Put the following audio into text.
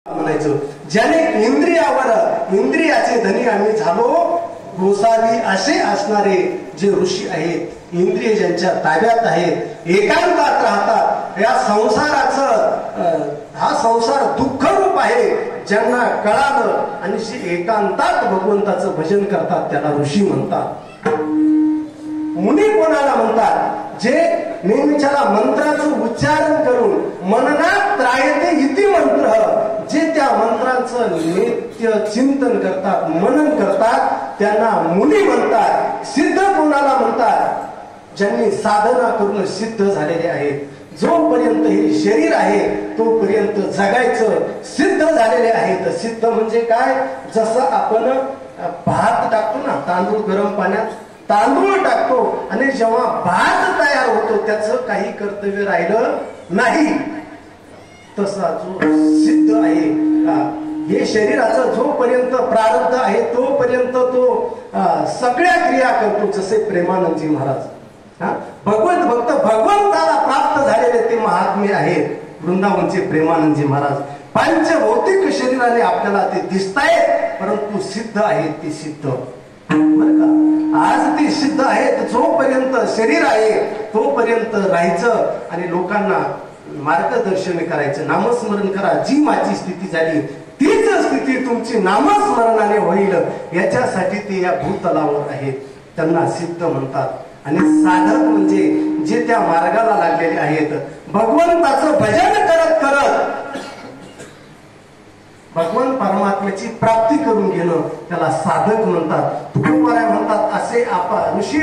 म्हणायचं ज्याने इंद्रियाचे धनी आम्ही झालो गोसावी असे असणारे जे ऋषी आहेत, इंद्रिय ज्यांच्या ताब्यात आहेत, एकांतात राहतात. या संसाराचं हा संसार दुःख रूप आहे ज्यांना कळालं आणि जे एकांतात भगवंताचं भजन करतात त्याला ऋषी म्हणतात. मुनी कोणाला म्हणतात? जे नेहमीच्याला मंत्राचं उच्चारण करून मननात त्रायते इति मंत्र, जे त्या मंत्रांचं नित्य चिंतन करतात, मनन करतात, त्यांना मुनी म्हणतात. सिद्ध कोणाला म्हणतात? ज्यांनी साधना करून सिद्ध झालेले आहेत. जोपर्यंत हे शरीर आहे तोपर्यंत जगायचं सिद्ध झालेले आहेत. सिद्ध म्हणजे काय? जसं आपण भात टाकतो ना, तांदूळ गरम पाण्यात तांदूळ टाकतो आणि जेव्हा भात तयार होतो त्याचं काही कर्तव्य राहिलं नाही, तसा जो सिद्ध आहे हे शरीराचं जोपर्यंत प्रारब्ध आहे तोपर्यंत तो सगळ्या क्रिया करतो. जसे प्रेमानंदजी महाराज भगवंत भक्त भगवंताला प्राप्त झालेले ते महात्मे आहेत वृंदावनचे प्रेमानंदजी महाराज. पंचभौतिक शरीराने आपल्याला ते दिसतायत परंतु सिद्ध आहेत. ते सिद्ध बरं का? आज ते सिद्ध आहेत. जोपर्यंत शरीर आहे तोपर्यंत राहायचं आणि लोकांना मार्गदर्शन करायचं. नामस्मरण करा. जी माझी स्थिती झाली तीच स्थिती तुमची नामस्मरणाने होईल याच्यासाठी ते या भूतलावर आहेत. त्यांना सिद्ध म्हणतात. आणि साधक म्हणजे जे त्या मार्गाला लागलेले आहेत. भगवंताचं भजन करत करत भगवान परमात्म्याची प्राप्ती करून घेणं त्याला साधक म्हणतात. तुकोबाराय म्हणतात असे ऋषी